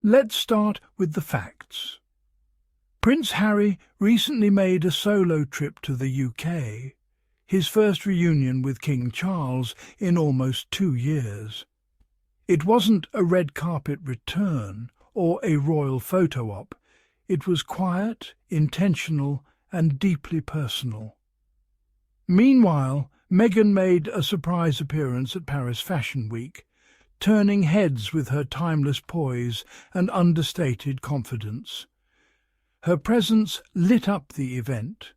Let's start with the facts. Prince Harry recently made a solo trip to the UK, his first reunion with King Charles in almost 2 years. It wasn't a red carpet return or a royal photo op. It was quiet, intentional, and deeply personal. Meanwhile, Meghan made a surprise appearance at Paris Fashion Week, turning heads with her timeless poise and understated confidence. Her presence lit up the event,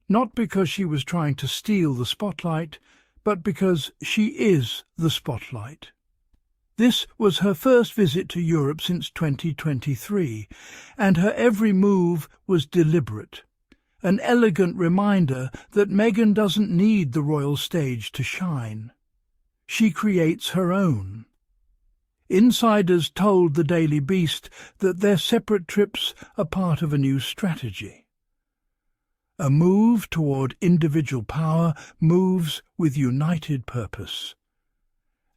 not because she was trying to steal the spotlight, but because she is the spotlight. This was her first visit to Europe since 2023, and her every move was deliberate, an elegant reminder that Meghan doesn't need the royal stage to shine. She creates her own. Insiders told the Daily Beast that their separate trips are part of a new strategy. A move toward individual power moves with united purpose.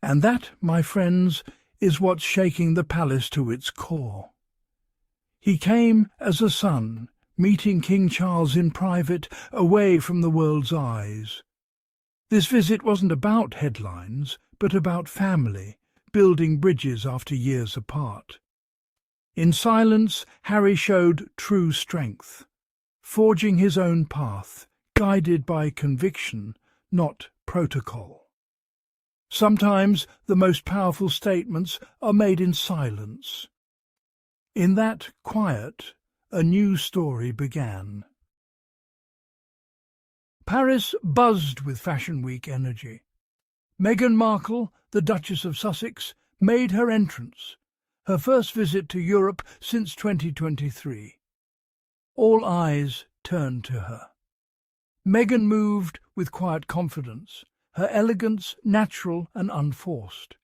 And that, my friends, is what's shaking the palace to its core. He came as a son, meeting King Charles in private, away from the world's eyes. This visit wasn't about headlines, but about family, building bridges after years apart. In silence, Harry showed true strength, forging his own path, guided by conviction, not protocol. Sometimes the most powerful statements are made in silence. In that quiet, a new story began. Paris buzzed with Fashion Week energy. Meghan Markle, the Duchess of Sussex, made her entrance, her first visit to Europe since 2023. All eyes turned to her. Meghan moved with quiet confidence, her elegance natural and unforced.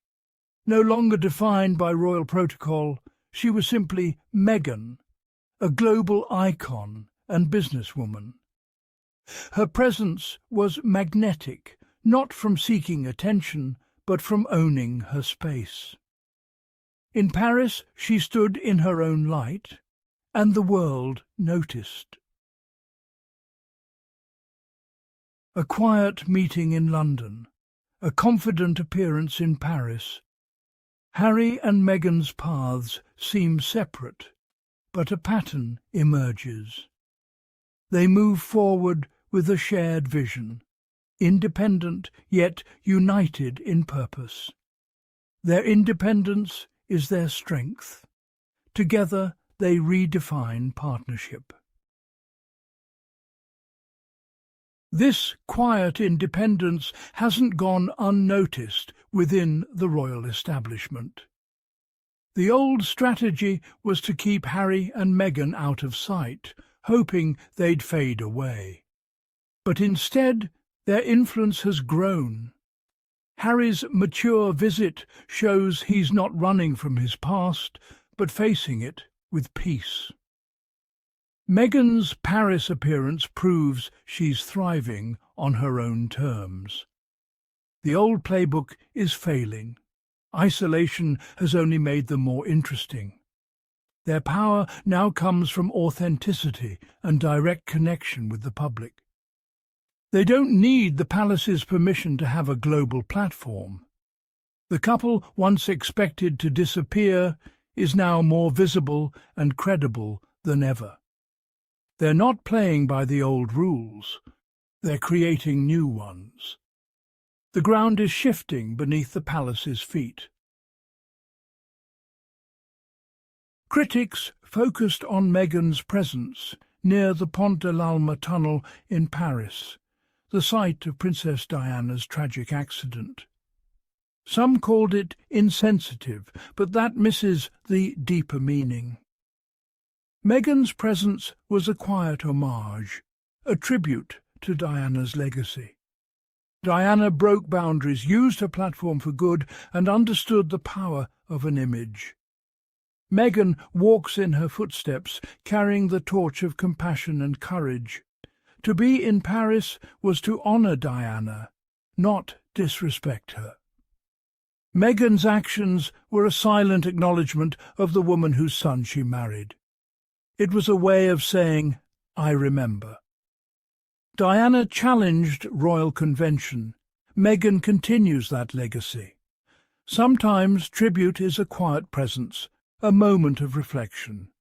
No longer defined by royal protocol, she was simply Meghan, a global icon and businesswoman. Her presence was magnetic, not from seeking attention, but from owning her space. In Paris, she stood in her own light, and the world noticed. A quiet meeting in London, a confident appearance in Paris. Harry and Meghan's paths seem separate, but a pattern emerges. They move forward with a shared vision, independent yet united in purpose. Their independence is their strength. Together they redefine partnership. This quiet independence hasn't gone unnoticed within the royal establishment. The old strategy was to keep Harry and Meghan out of sight, hoping they'd fade away. But instead, their influence has grown. Harry's mature visit shows he's not running from his past, but facing it with peace. Meghan's Paris appearance proves she's thriving on her own terms. The old playbook is failing. Isolation has only made them more interesting. Their power now comes from authenticity and direct connection with the public. They don't need the palace's permission to have a global platform. The couple, once expected to disappear, is now more visible and credible than ever. They're not playing by the old rules. They're creating new ones. The ground is shifting beneath the palace's feet. Critics focused on Meghan's presence near the Pont de l'Alma tunnel in Paris, the site of Princess Diana's tragic accident. Some called it insensitive, but that misses the deeper meaning. Meghan's presence was a quiet homage, a tribute to Diana's legacy. Diana broke boundaries, used her platform for good, and understood the power of an image. Meghan walks in her footsteps, carrying the torch of compassion and courage. To be in Paris was to honour Diana, not disrespect her. Meghan's actions were a silent acknowledgement of the woman whose son she married. It was a way of saying, "I remember." Diana challenged royal convention. Meghan continues that legacy. Sometimes tribute is a quiet presence, a moment of reflection.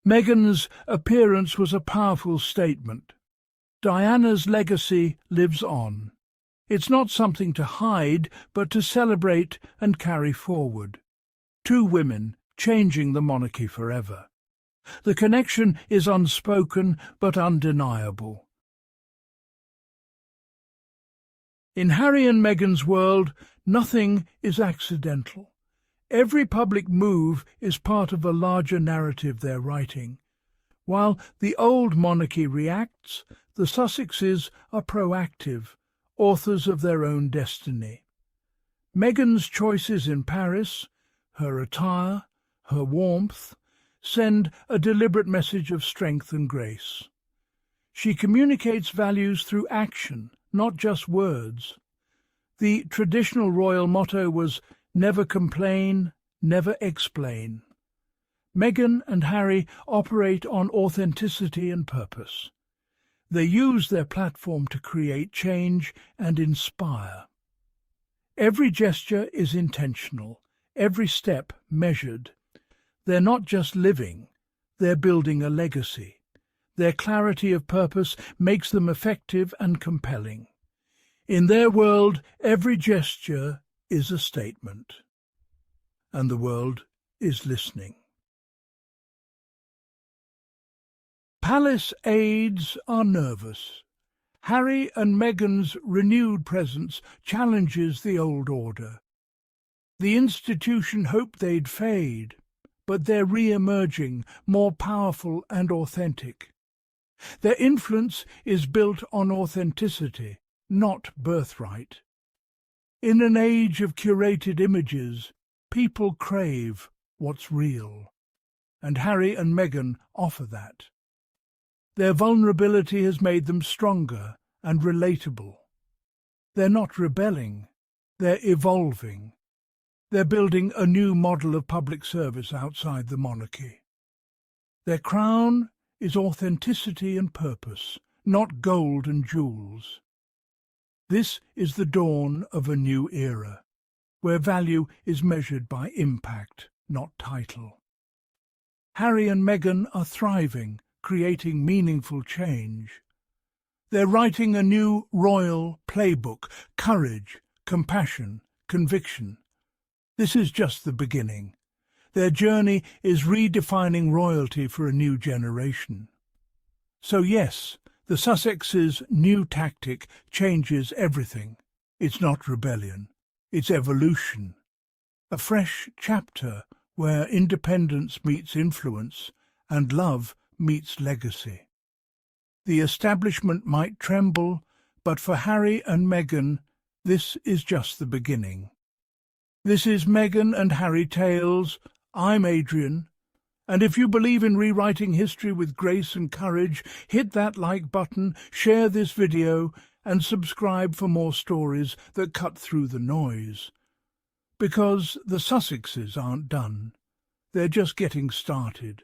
Meghan's appearance was a powerful statement. Diana's legacy lives on. It's not something to hide, but to celebrate and carry forward. Two women changing the monarchy forever. The connection is unspoken but undeniable. In Harry and Meghan's world, nothing is accidental. Every public move is part of a larger narrative they're writing. While the old monarchy reacts, the Sussexes are proactive, authors of their own destiny. Meghan's choices in Paris, her attire, her warmth, send a deliberate message of strength and grace. She communicates values through action, not just words. The traditional royal motto was "Never complain, never explain." Meghan and Harry operate on authenticity and purpose. They use their platform to create change and inspire. Every gesture is intentional, every step measured. They're not just living, they're building a legacy. Their clarity of purpose makes them effective and compelling. In their world, every gesture is a statement, and the world is listening. Palace aides are nervous. Harry and Meghan's renewed presence challenges the old order. The institution hoped they'd fade, but they're re-emerging, more powerful and authentic. Their influence is built on authenticity, not birthright. In an age of curated images, people crave what's real, and Harry and Meghan offer that. Their vulnerability has made them stronger and relatable. They're not rebelling, they're evolving. They're building a new model of public service outside the monarchy. Their crown is authenticity and purpose, not gold and jewels. This is the dawn of a new era, where value is measured by impact, not title. Harry and Meghan are thriving, creating meaningful change. They're writing a new royal playbook: courage, compassion, conviction. This is just the beginning. Their journey is redefining royalty for a new generation. So yes, the Sussexes' new tactic changes everything. It's not rebellion, it's evolution. A fresh chapter where independence meets influence and love meets legacy. The establishment might tremble, but for Harry and Meghan, this is just the beginning. This is Meghan and Harry Tales. I'm Adrian, and if you believe in rewriting history with grace and courage, hit that like button, share this video, and subscribe for more stories that cut through the noise. Because the Sussexes aren't done. They're just getting started.